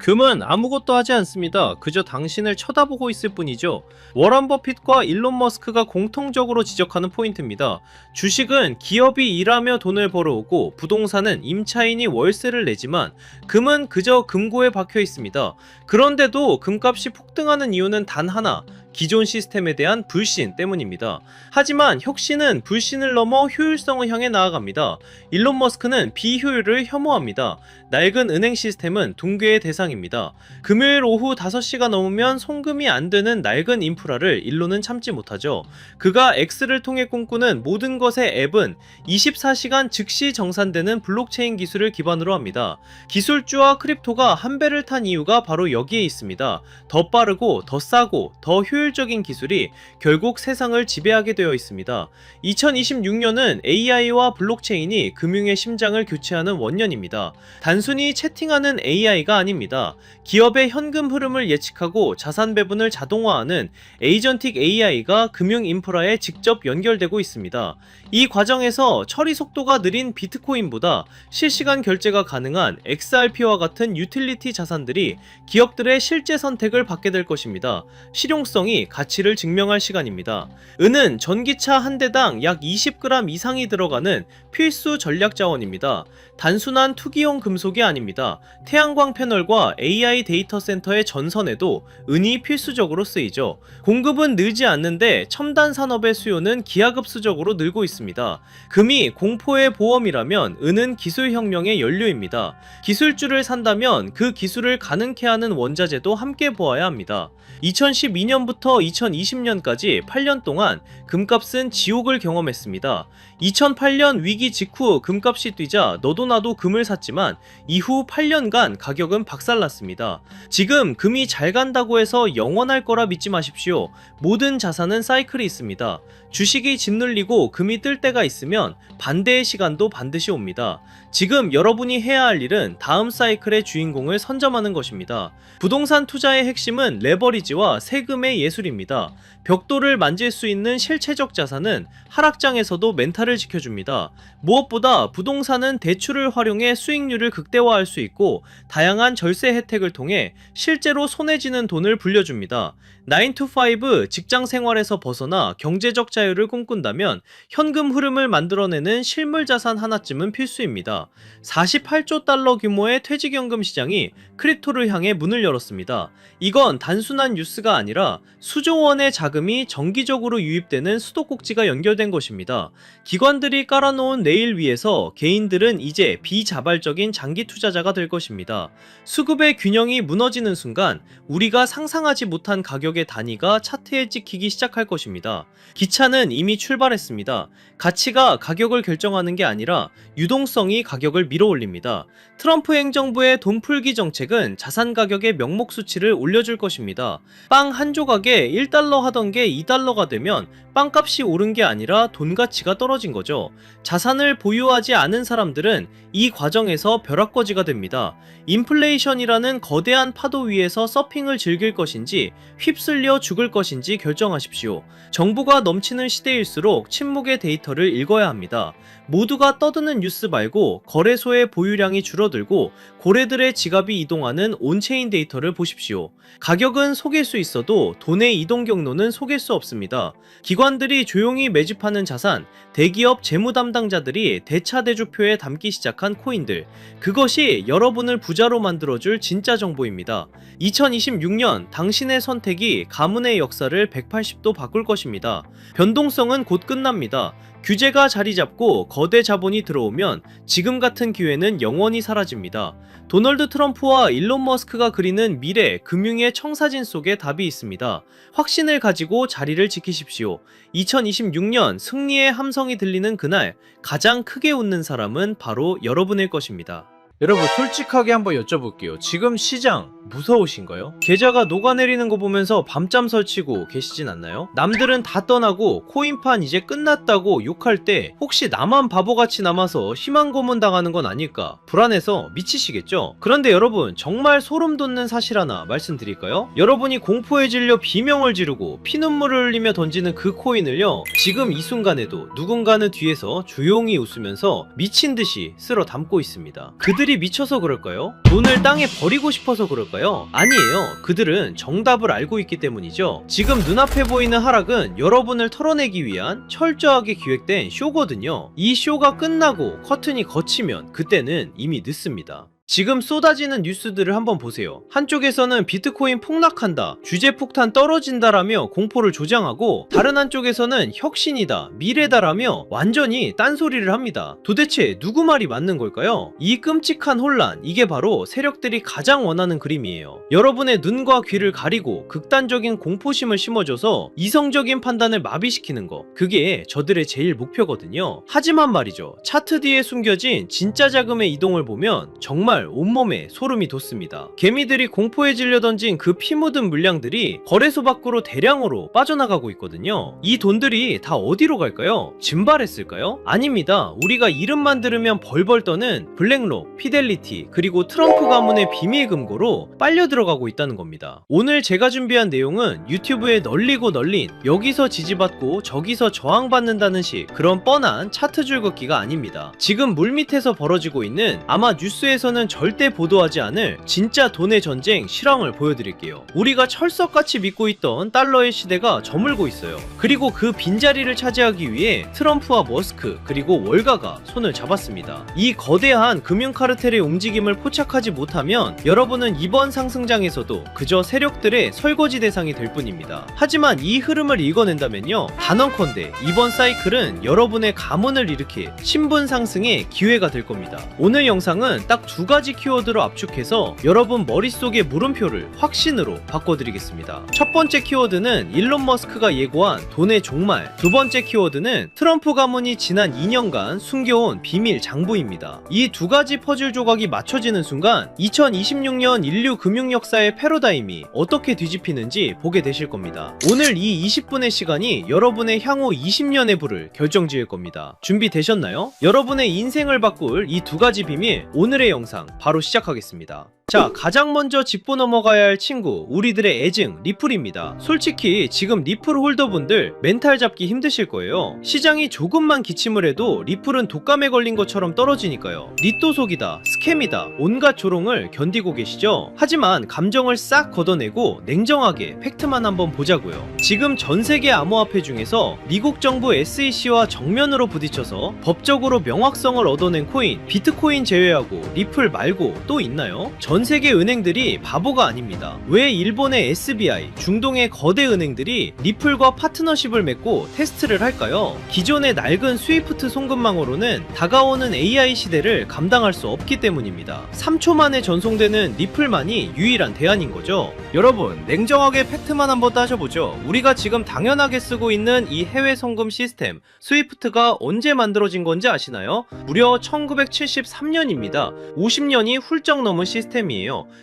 금은 아무것도 하지 않습니다. 그저 당신을 쳐다보고 있을 뿐이죠. 워런 버핏과 일론 머스크가 공통적으로 지적하는 포인트입니다. 주식은 기업이 일하며 돈을 벌어오고 부동산은 임차인이 월세를 내지만 금은 그저 금고에 박혀 있습니다. 그런데도 금값이 폭등하는 이유는 단 하나, 기존 시스템에 대한 불신 때문입니다. 하지만 혁신은 불신을 넘어 효율성을 향해 나아갑니다. 일론 머스크는 비효율을 혐오합니다. 낡은 은행 시스템은 붕괴의 대상입니다. 금요일 오후 5시가 넘으면 송금이 안 되는 낡은 인프라를 일론은 참지 못하죠. 그가 X를 통해 꿈꾸는 모든 것의 앱은 24시간 즉시 정산되는 블록체인 기술을 기반으로 합니다. 기술주와 크립토가 한 배를 탄 이유가 바로 여기에 있습니다. 더 빠르고 더 싸고 더 효율적인 기술이 결국 세상을 지배하게 되어 있습니다. 2026년은 AI와 블록체인이 금융의 심장을 교체하는 원년입니다. 단순히 채팅하는 AI가 아닙니다. 기업의 현금 흐름을 예측하고 자산 배분을 자동화하는 에이전틱 AI가 금융 인프라에 직접 연결되고 있습니다. 이 과정에서 처리 속도가 느린 비트코인보다 실시간 결제가 가능한 XRP와 같은 유틸리티 자산들이 기업들의 실제 선택을 받게 될 것입니다. 실용성이 가치를 증명할 시간입니다. 은은 전기차 한 대당 약 20g 이상이 들어가는 필수 전략 자원입니다. 단순한 투기용 금속이 아닙니다. 태양광 패널과 AI 데이터 센터의 전선에도 은이 필수적으로 쓰이죠. 공급은 늘지 않는데 첨단 산업의 수요는 기하급수적으로 늘고 있습니다. 금이 공포의 보험이라면 은은 기술혁명의 연료입니다. 기술주를 산다면 그 기술을 가능케 하는 원자재도 함께 보아야 합니다. 2012년부터 2020년까지 8년 동안 금값은 지옥을 경험했습니다. 2008년 위기 직후 금값이 뛰자 너도 나도 금을 샀지만 이후 8년간 가격은 박살났습니다. 지금 금이 잘 간다고 해서 영원할 거라 믿지 마십시오. 모든 자산은 사이클이 있습니다. 주식이 짓눌리고 금이 뜰 때가 있으면 반대의 시간도 반드시 옵니다. 지금 여러분이 해야 할 일은 다음 사이클의 주인공을 선점하는 것입니다. 부동산 투자의 핵심은 레버리지와 세금의 예술입니다. 벽돌을 만질 수 있는 실체적 자산은 하락장에서도 멘탈을 지켜줍니다. 무엇보다 부동산은 대출을 활용해 수익률을 극대화할 수 있고 다양한 절세 혜택을 통해 실제로 손에 쥐는 돈을 불려줍니다. 9to5 직장 생활에서 벗어나 경제적 자유를 꿈꾼다면 현금 흐름을 만들어내는 실물 자산 하나쯤은 필수입니다. 48조 달러 규모의 퇴직연금 시장이 크립토를 향해 문을 열었습니다. 이건 단순한 뉴스가 아니라 수조 원의 자금이 정기적으로 유입되는 수도꼭지가 연결된 것입니다. 기관들이 깔아놓은 레일 위에서 개인들은 이제 비자발적인 장기 투자자가 될 것입니다. 수급의 균형이 무너지는 순간 우리가 상상하지 못한 가격의 단위가 차트에 찍히기 시작할 것입니다. 기차는 이미 출발했습니다. 가치가 가격을 결정하는 게 아니라 유동성이 가격을 밀어올립니다. 트럼프 행정부의 돈풀기 정책은 자산 가격의 명목 수치를 올려줄 것입니다. 빵 한 조각에 1달러 하던 게 2달러가 되면 빵값이 오른 게 아니라 돈 가치가 떨어진 거죠. 자산을 보유하지 않은 사람들은 이 과정에서 벼락거지가 됩니다. 인플레이션이라는 거대한 파도 위에서 서핑을 즐길 것인지 휩쓸려 죽을 것인지 결정하십시오. 정보가 넘치는 시대일수록 침묵의 데이터를 읽어야 합니다. 모두가 떠드는 뉴스 말고 거래소의 보유량이 줄어들고 고래들의 지갑이 이동하는 온체인 데이터를 보십시오. 가격은 속일 수 있어도 돈의 이동 경로는 속일 수 없습니다. 기관들이 조용히 매집하는 자산, 대기업 재무 담당자들이 대차대조표에 담기 시작한 코인들, 그것이 여러분을 부자로 만들어줄 진짜 정보입니다. 2026년 당신의 선택이 가문의 역사를 180도 바꿀 것입니다. 변동성은 곧 끝납니다. 규제가 자리 잡고 거대 자본이 들어오면 지금 같은 기회는 영원히 사라집니다. 도널드 트럼프와 일론 머스크가 그리는 미래 금융의 청사진 속에 답이 있습니다. 확신을 가지고 자리를 지키십시오. 2026년 승리의 함성이 들리는 그날 가장 크게 웃는 사람은 바로 여러분일 것입니다. 여러분 솔직하게 한번 여쭤볼게요. 지금 시장 무서우신가요? 계좌가 녹아내리는 거 보면서 밤잠 설치고 계시진 않나요? 남들은 다 떠나고 코인판 이제 끝났다고 욕할 때 혹시 나만 바보같이 남아서 희망 고문 당하는 건 아닐까 불안해서 미치시겠죠? 그런데 여러분 정말 소름 돋는 사실 하나 말씀드릴까요? 여러분이 공포에 질려 비명을 지르고 피눈물을 흘리며 던지는 그 코인을요 지금 이 순간에도 누군가는 뒤에서 조용히 웃으면서 미친듯이 쓸어 담고 있습니다. 그들이 미쳐서 그럴까요? 돈을 땅에 버리고 싶어서 그럴까요? 걸까요? 아니에요. 그들은 정답을 알고 있기 때문이죠. 지금 눈앞에 보이는 하락은 여러분을 털어내기 위한 철저하게 기획된 쇼거든요. 이 쇼가 끝나고 커튼이 걷히면 그때는 이미 늦습니다. 지금 쏟아지는 뉴스들을 한번 보세요. 한쪽에서는 비트코인 폭락한다, 규제 폭탄 떨어진다라며 공포를 조장하고, 다른 한쪽에서는 혁신이다, 미래다라며 완전히 딴소리를 합니다. 도대체 누구 말이 맞는 걸까요? 이 끔찍한 혼란, 이게 바로 세력들이 가장 원하는 그림이에요. 여러분의 눈과 귀를 가리고 극단적인 공포심을 심어줘서 이성적인 판단을 마비시키는 거, 그게 저들의 제일 목표거든요. 하지만 말이죠, 차트 뒤에 숨겨진 진짜 자금의 이동을 보면 정말 온몸에 소름이 돋습니다. 개미들이 공포에 질려 던진 그 피 묻은 물량들이 거래소 밖으로 대량으로 빠져나가고 있거든요. 이 돈들이 다 어디로 갈까요? 증발했을까요? 아닙니다. 우리가 이름만 들으면 벌벌 떠는 블랙록, 피델리티, 그리고 트럼프 가문의 비밀 금고로 빨려 들어가고 있다는 겁니다. 오늘 제가 준비한 내용은 유튜브에 널리고 널린 여기서 지지받고 저기서 저항받는다는 식 그런 뻔한 차트 줄긋기가 아닙니다. 지금 물밑에서 벌어지고 있는, 아마 뉴스에서는 절대 보도하지 않을 진짜 돈의 전쟁 실황을 보여드릴게요. 우리가 철석같이 믿고 있던 달러의 시대가 저물고 있어요. 그리고 그 빈자리를 차지하기 위해 트럼프와 머스크 그리고 월가가 손을 잡았습니다. 이 거대한 금융카르텔의 움직임을 포착하지 못하면 여러분은 이번 상승장에서도 그저 세력들의 설거지 대상이 될 뿐입니다. 하지만 이 흐름을 읽어낸다면요, 단언컨대 이번 사이클은 여러분의 가문을 일으킬 신분 상승의 기회가 될 겁니다. 오늘 영상은 딱 두 가지 키워드로 압축해서 여러분 머릿속의 물음표를 확신으로 바꿔드리겠습니다. 첫 번째 키워드는 일론 머스크가 예고한 돈의 종말, 두 번째 키워드는 트럼프 가문이 지난 2년간 숨겨온 비밀 장부입니다. 이 두 가지 퍼즐 조각이 맞춰지는 순간 2026년 인류 금융 역사의 패러다임이 어떻게 뒤집히는지 보게 되실 겁니다. 오늘 이 20분의 시간이 여러분의 향후 20년의 부를 결정지을 겁니다. 준비되셨나요? 여러분의 인생을 바꿀 이 두 가지 비밀, 오늘의 영상 바로 시작하겠습니다. 자, 가장 먼저 짚고 넘어가야 할 친구, 우리들의 애증 리플입니다. 솔직히 지금 리플 홀더분들 멘탈 잡기 힘드실 거예요. 시장이 조금만 기침을 해도 리플은 독감에 걸린 것처럼 떨어지니까요. 리또속이다, 스캠이다, 온갖 조롱을 견디고 계시죠? 하지만 감정을 싹 걷어내고 냉정하게 팩트만 한번 보자고요. 지금 전세계 암호화폐 중에서 미국 정부 SEC와 정면으로 부딪혀서 법적으로 명확성을 얻어낸 코인, 비트코인 제외하고 리플 말고 또 있나요? 전 세계 은행들이 바보가 아닙니다. 왜 일본의 SBI, 중동의 거대 은행들이 리플과 파트너십을 맺고 테스트를 할까요? 기존의 낡은 스위프트 송금망으로는 다가오는 AI 시대를 감당할 수 없기 때문입니다. 3초 만에 전송되는 리플만이 유일한 대안인 거죠. 여러분, 냉정하게 팩트만 한번 따져보죠. 우리가 지금 당연하게 쓰고 있는 이 해외 송금 시스템 스위프트가 언제 만들어진 건지 아시나요? 무려 1973년입니다. 50년이 훌쩍 넘은 시스템이에요.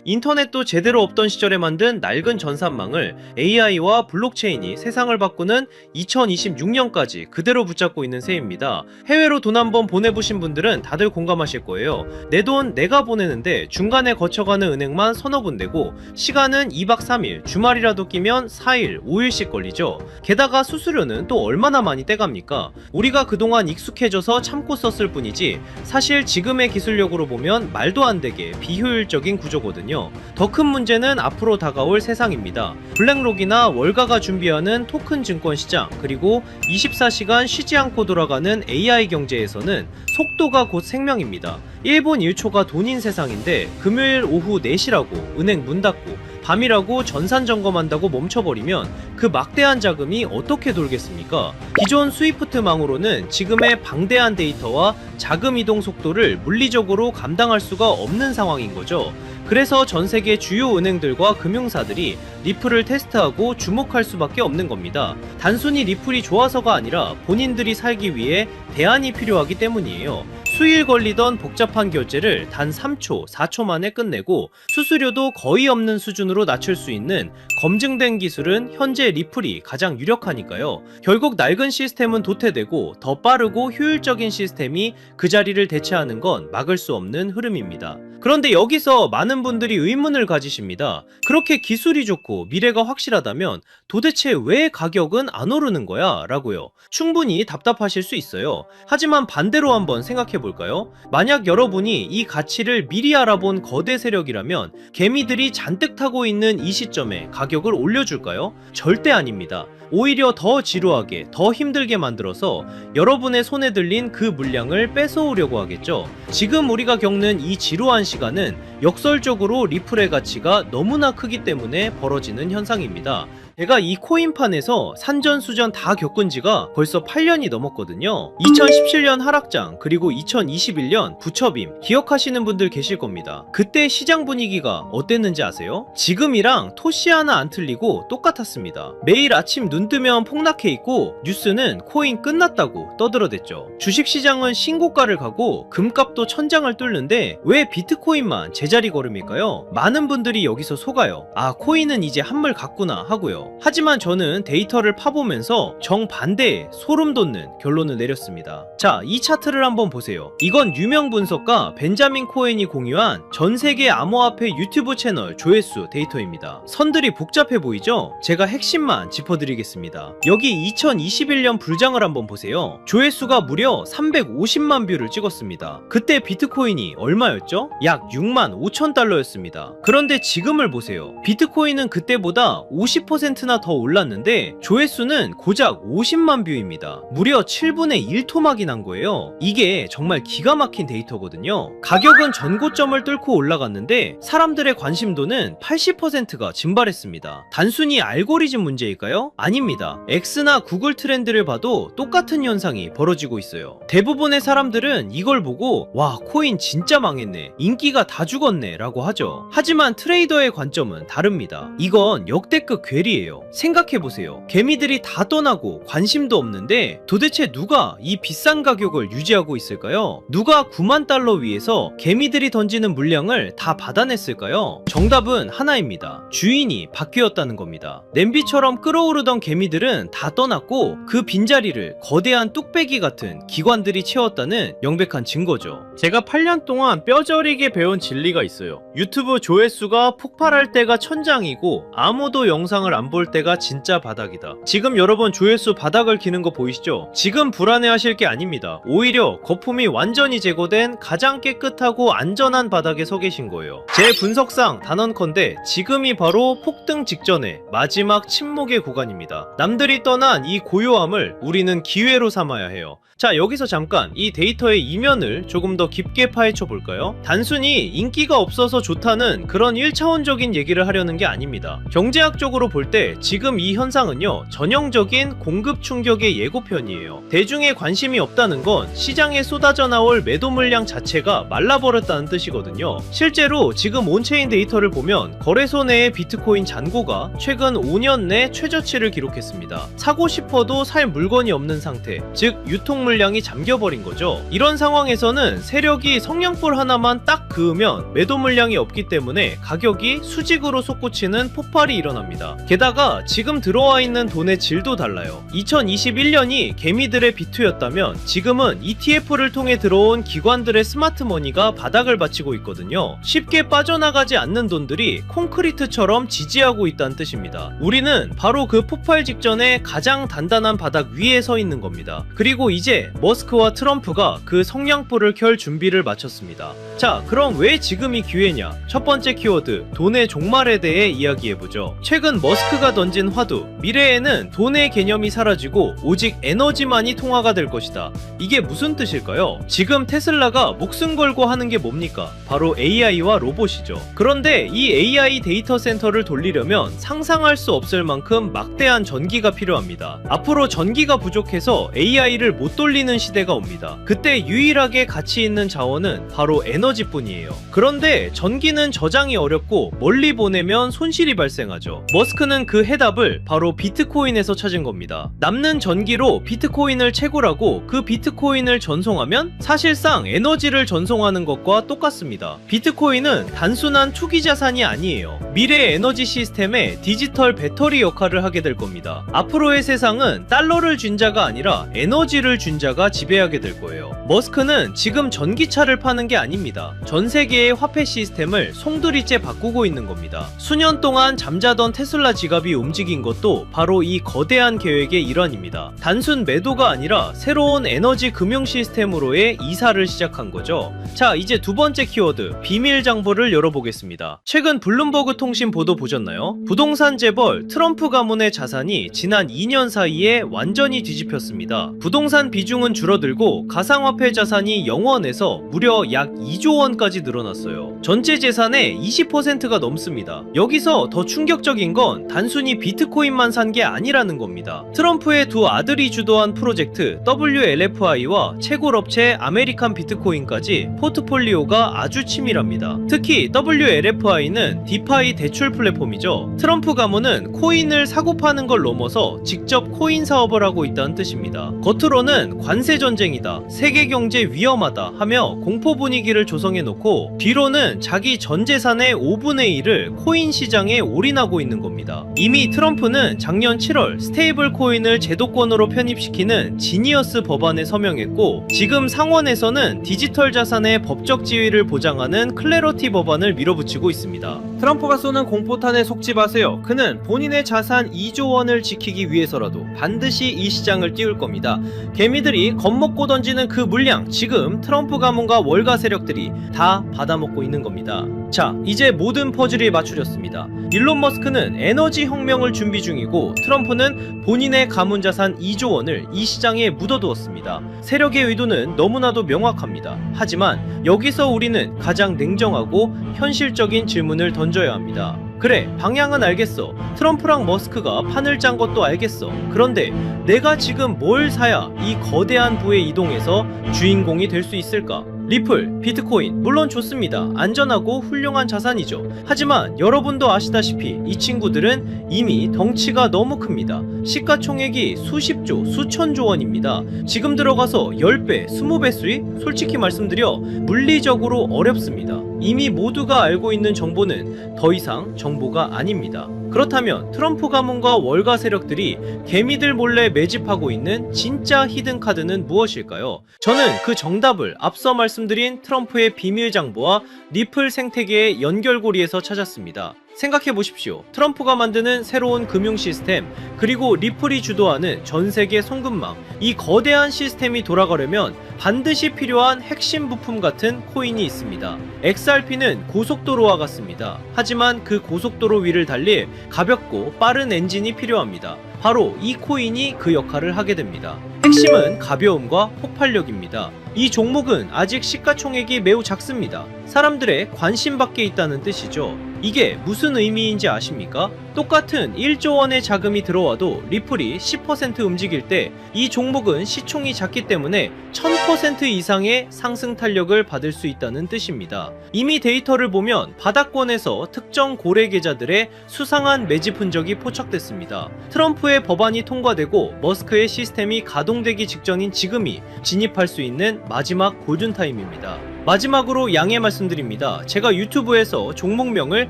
인터넷도 제대로 없던 시절에 만든 낡은 전산망을 AI와 블록체인이 세상을 바꾸는 2026년까지 그대로 붙잡고 있는 셈입니다. 해외로 돈 한번 보내보신 분들은 다들 공감하실 거예요. 내 돈 내가 보내는데 중간에 거쳐가는 은행만 서너 군데고 시간은 2박 3일, 주말이라도 끼면 4일, 5일씩 걸리죠. 게다가 수수료는 또 얼마나 많이 떼갑니까? 우리가 그동안 익숙해져서 참고 썼을 뿐이지 사실 지금의 기술력으로 보면 말도 안 되게 비효율적인 구조거든요. 더 큰 문제는 앞으로 다가올 세상입니다. 블랙록이나 월가가 준비하는 토큰 증권 시장, 그리고 24시간 쉬지 않고 돌아가는 AI 경제에서는 속도가 곧 생명입니다. 1분 1초가 돈인 세상인데 금요일 오후 4시라고 은행 문 닫고 밤이라고 전산 점검한다고 멈춰버리면 그 막대한 자금이 어떻게 돌겠습니까? 기존 스위프트망으로는 지금의 방대한 데이터와 자금 이동 속도를 물리적으로 감당할 수가 없는 상황인 거죠. 그래서 전 세계 주요 은행들과 금융사들이 리플을 테스트하고 주목할 수밖에 없는 겁니다. 단순히 리플이 좋아서가 아니라 본인들이 살기 위해 대안이 필요하기 때문이에요. 수일 걸리던 복잡한 결제를 단 3초, 4초 만에 끝내고 수수료도 거의 없는 수준으로 낮출 수 있는 검증된 기술은 현재 리플이 가장 유력하니까요. 결국 낡은 시스템은 도태되고 더 빠르고 효율적인 시스템이 그 자리를 대체하는 건 막을 수 없는 흐름입니다. 그런데 여기서 많은 분들이 의문을 가지십니다. 그렇게 기술이 좋고 미래가 확실하다면 도대체 왜 가격은 안 오르는 거야? 라고요. 충분히 답답하실 수 있어요. 하지만 반대로 한번 생각해 볼까요? 만약 여러분이 이 가치를 미리 알아본 거대 세력이라면 개미들이 잔뜩 타고 있는 이 시점에 가격을 올려줄까요? 절대 아닙니다. 오히려 더 지루하게, 더 힘들게 만들어서 여러분의 손에 들린 그 물량을 뺏어오려고 하겠죠. 지금 우리가 겪는 이 지루한 시간은 역설적으로 리플의 가치가 너무나 크기 때문에 벌어지는 현상입니다. 제가 이 코인판에서 산전수전 다 겪은 지가 벌써 8년이 넘었거든요. 2017년 하락장, 그리고 2021년 부처빔 기억하시는 분들 계실 겁니다. 그때 시장 분위기가 어땠는지 아세요? 지금이랑 토시 하나 안 틀리고 똑같았습니다. 매일 아침 눈 뜨면 폭락해 있고 뉴스는 코인 끝났다고 떠들어댔죠. 주식시장은 신고가를 가고 금값도 천장을 뚫는데 왜 비트코인만 제자리 걸음일까요? 많은 분들이 여기서 속아요. 아, 코인은 이제 한물 갔구나 하고요. 하지만 저는 데이터를 파보면서 정반대의 소름 돋는 결론을 내렸습니다. 자, 이 차트를 한번 보세요. 이건 유명 분석가 벤자민 코엔이 공유한 전세계 암호화폐 유튜브 채널 조회수 데이터입니다. 선들이 복잡해 보이죠? 제가 핵심만 짚어드리겠습니다. 여기 2021년 불장을 한번 보세요. 조회수가 무려 350만 뷰를 찍었습니다. 그때 비트코인이 얼마였죠? 약 6만 5천 달러였습니다. 그런데 지금을 보세요. 비트코인은 그때보다 50%나 더 올랐는데 조회수는 고작 50만 뷰입니다. 무려 7분의 1토막이 난 거예요. 이게 정말 기가 막힌 데이터거든요. 가격은 전고점을 뚫고 올라갔는데 사람들의 관심도는 80%가 증발했습니다. 단순히 알고리즘 문제일까요? 아닙니다. X나 구글 트렌드를 봐도 똑같은 현상이 벌어지고 있어요. 대부분의 사람들은 이걸 보고 와, 코인 진짜 망했네, 인기가 다 죽었네 라고 하죠. 하지만 트레이더의 관점은 다릅니다. 이건 역대급 괴리예요. 생각해보세요. 개미들이 다 떠나고 관심도 없는데 도대체 누가 이 비싼 가격을 유지하고 있을까요? 누가 9만 달러 위에서 개미들이 던지는 물량을 다 받아냈을까요? 정답은 하나입니다. 주인이 바뀌었다는 겁니다. 냄비처럼 끓어오르던 개미들은 다 떠났고 그 빈자리를 거대한 뚝배기 같은 기관들이 채웠다는 명백한 증거죠. 제가 8년 동안 뼈저리게 배운 진리가 있어요. 유튜브 조회수가 폭발할 때가 천장이고 아무도 영상을 안 볼 때가 진짜 바닥이다. 지금 여러분 조회수 바닥을 기는 거 보이시죠? 지금 불안해하실 게 아닙니다. 오히려 거품이 완전히 제거된 가장 깨끗하고 안전한 바닥에 서 계신 거예요. 제 분석상 단언컨대 지금이 바로 폭등 직전의 마지막 침묵의 구간입니다. 남들이 떠난 이 고요함을 우리는 기회로 삼아야 해요. 자, 여기서 잠깐 이 데이터의 이면을 조금 더 깊게 파헤쳐 볼까요? 단순히 인기가 없어서 좋다는 그런 1차원적인 얘기를 하려는 게 아닙니다. 경제학적으로 볼 때 지금 이 현상은요, 전형적인 공급 충격의 예고편이에요. 대중의 관심이 없다는 건 시장에 쏟아져 나올 매도 물량 자체가 말라버렸다는 뜻이거든요. 실제로 지금 온체인 데이터를 보면 거래소 내의 비트코인 잔고가 최근 5년 내 최저치를 기록했습니다. 사고 싶어도 살 물건이 없는 상태, 즉 유통 물량이 잠겨버린 거죠. 이런 상황에서는 세력이 성냥불 하나만 딱 그으면 매도 물량이 없기 때문에 가격이 수직으로 솟구치는 폭발이 일어납니다. 게다가 지금 들어와 있는 돈의 질도 달라요. 2021년이 개미들의 비투였다면 지금은 ETF를 통해 들어온 기관들의 스마트머니가 바닥을 받치고 있거든요. 쉽게 빠져나가지 않는 돈들이 콘크리트처럼 지지하고 있다는 뜻입니다. 우리는 바로 그 폭발 직전에 가장 단단한 바닥 위에 서 있는 겁니다. 그리고 이제 머스크와 트럼프가 그 성냥불을 켤 준비를 마쳤습니다. 자, 그럼 왜 지금이 기회냐? 첫 번째 키워드, 돈의 종말에 대해 이야기해보죠. 최근 머스크가 던진 화두, 미래에는 돈의 개념이 사라지고 오직 에너지만이 통화가 될 것이다. 이게 무슨 뜻일까요? 지금 테슬라가 목숨 걸고 하는 게 뭡니까? 바로 AI와 로봇이죠. 그런데 이 AI 데이터 센터를 돌리려면 상상할 수 없을 만큼 막대한 전기가 필요합니다. 앞으로 전기가 부족해서 AI를 못 돌리는 시대가 옵니다. 그때 유일하게 가치 있는 자원은 바로 에너지뿐이에요. 그런데 전 전기는 저장이 어렵고 멀리 보내면 손실이 발생하죠. 머스크는 그 해답을 바로 비트코인에서 찾은 겁니다. 남는 전기로 비트코인을 채굴하고 그 비트코인을 전송하면 사실상 에너지를 전송하는 것과 똑같습니다. 비트코인은 단순한 투기 자산이 아니에요. 미래 에너지 시스템의 디지털 배터리 역할을 하게 될 겁니다. 앞으로의 세상은 달러를 준 자가 아니라 에너지를 준 자가 지배하게 될 거예요. 머스크는 지금 전기차를 파는 게 아닙니다. 전 세계의 화폐 시스템을 송두리째 바꾸고 있는 겁니다. 수년 동안 잠자던 테슬라 지갑이 움직인 것도 바로 이 거대한 계획의 일환입니다. 단순 매도가 아니라 새로운 에너지 금융 시스템으로의 이사를 시작한 거죠. 자, 이제 두 번째 키워드, 비밀 장부를 열어보겠습니다. 최근 블룸버그 통신 보도 보셨나요? 부동산 재벌 트럼프 가문의 자산이 지난 2년 사이에 완전히 뒤집혔습니다. 부동산 비중은 줄어들고 가상화폐 자산이 0원에서 무려 약 2조 원까지 늘어났어요. 전체 재산의 20%가 넘습니다. 여기서 더 충격적인 건 단순히 비트코인만 산 게 아니라는 겁니다. 트럼프의 두 아들이 주도한 프로젝트 WLFI와 채굴업체 아메리칸 비트코인까지 포트폴리오가 아주 치밀합니다. 특히 WLFI는 디파이 대출 플랫폼이죠. 트럼프 가문은 코인을 사고 파는 걸 넘어서 직접 코인 사업을 하고 있다는 뜻입니다. 겉으로는 관세 전쟁이다, 세계 경제 위험하다 하며 공포 분위기를 조성해 놓고 뒤로는 자기 전 재산의 5분의 1을 코인 시장에 올인하고 있는 겁니다. 이미 트럼프는 작년 7월 스테이블 코인을 제도권으로 편입시키는 지니어스 법안에 서명했고, 지금 상원에서는 디지털 자산의 법적 지위를 보장하는 클래러티 법안을 밀어붙이고 있습니다. 트럼프가 쏘는 공포탄에 속지 마세요. 그는 본인의 자산 2조 원을 지키기 위해서라도 반드시 이 시장을 띄울 겁니다. 개미들이 겁먹고 던지는 그 물량, 지금 트럼프 가문과 월가 세력들이 다 받아먹고 있는 겁니다. 자, 이제 모든 퍼즐이 맞춰졌습니다. 일론 머스크는 에너지 혁명을 준비 중이고, 트럼프는 본인의 가문 자산 2조 원을 이 시장에 묻어두었습니다. 세력의 의도는 너무나도 명확합니다. 하지만 여기서 우리는 가장 냉정하고 현실적인 질문을 던져야 합니다. 그래, 방향은 알겠어. 트럼프랑 머스크가 판을 짠 것도 알겠어. 그런데 내가 지금 뭘 사야 이 거대한 부에 이동해서 주인공이 될 수 있을까? 리플, 비트코인, 물론 좋습니다. 안전하고 훌륭한 자산이죠. 하지만 여러분도 아시다시피 이 친구들은 이미 덩치가 너무 큽니다. 시가총액이 수십조, 수천조 원입니다. 지금 들어가서 10배, 20배 수익? 솔직히 말씀드려 물리적으로 어렵습니다. 이미 모두가 알고 있는 정보는 더 이상 정보가 아닙니다. 그렇다면 트럼프 가문과 월가 세력들이 개미들 몰래 매집하고 있는 진짜 히든 카드는 무엇일까요? 저는 그 정답을 앞서 말씀드린 트럼프의 비밀 장부와 리플 생태계의 연결고리에서 찾았습니다. 생각해 보십시오. 트럼프가 만드는 새로운 금융 시스템, 그리고 리플이 주도하는 전 세계 송금망, 이 거대한 시스템이 돌아가려면 반드시 필요한 핵심 부품 같은 코인이 있습니다. XRP는 고속도로와 같습니다. 하지만 그 고속도로 위를 달릴 가볍고 빠른 엔진이 필요합니다. 바로 이 코인이 그 역할을 하게 됩니다. 핵심은 가벼움과 폭발력입니다. 이 종목은 아직 시가총액이 매우 작습니다. 사람들의 관심 밖에 있다는 뜻이죠. 이게 무슨 의미인지 아십니까? 똑같은 1조 원의 자금이 들어와도 리플이 10% 움직일 때 이 종목은 시총이 작기 때문에 1000% 이상의 상승 탄력을 받을 수 있다는 뜻입니다. 이미 데이터를 보면 바닥권에서 특정 고래 계좌들의 수상한 매집 흔적이 포착됐습니다. 트럼프의 법안이 통과되고 머스크의 시스템이 가동되기 직전인 지금이 진입할 수 있는 마지막 골든타임입니다. 마지막으로 양해 말씀드립니다. 제가 유튜브에서 종목명을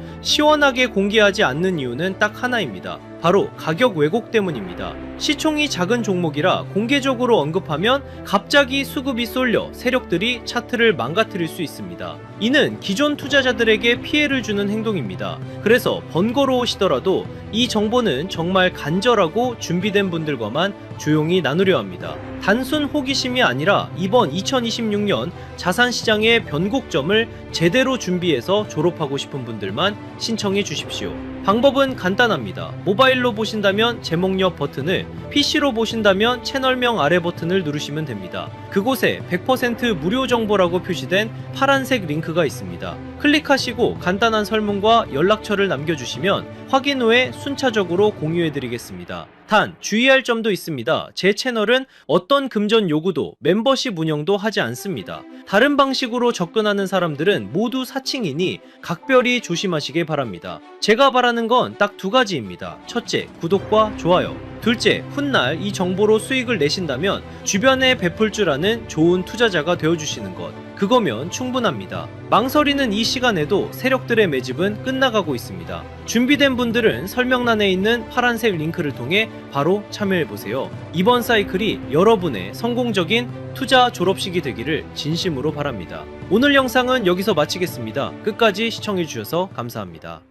시원하게 공개하지 않는 이유는 딱 하나입니다. 바로 가격 왜곡 때문입니다. 시총이 작은 종목이라 공개적으로 언급하면 갑자기 수급이 쏠려 세력들이 차트를 망가뜨릴 수 있습니다. 이는 기존 투자자들에게 피해를 주는 행동입니다. 그래서 번거로우시더라도 이 정보는 정말 간절하고 준비된 분들과만 조용히 나누려 합니다. 단순 호기심이 아니라 이번 2026년 자산시장의 변곡점을 제대로 준비해서 졸업하고 싶은 분들만 신청해 주십시오. 방법은 간단합니다. 모바일로 보신다면 제목 옆 버튼을, PC로 보신다면 채널명 아래 버튼을 누르시면 됩니다. 그곳에 100% 무료 정보라고 표시된 파란색 링크가 있습니다. 클릭하시고 간단한 설문과 연락처를 남겨주시면 확인 후에 순차적으로 공유해드리겠습니다. 단 주의할 점도 있습니다. 제 채널은 어떤 금전 요구도 멤버십 운영도 하지 않습니다. 다른 방식으로 접근하는 사람들은 모두 사칭이니 각별히 조심하시길 바랍니다. 제가 바라는 건 딱 두 가지입니다. 첫째, 구독과 좋아요. 둘째, 훗날 이 정보로 수익을 내신다면 주변에 베풀 줄 아는 좋은 투자자가 되어주시는 것. 그거면 충분합니다. 망설이는 이 시간에도 세력들의 매집은 끝나가고 있습니다. 준비된 분들은 설명란에 있는 파란색 링크를 통해 바로 참여해보세요. 이번 사이클이 여러분의 성공적인 투자 졸업식이 되기를 진심으로 바랍니다. 오늘 영상은 여기서 마치겠습니다. 끝까지 시청해주셔서 감사합니다.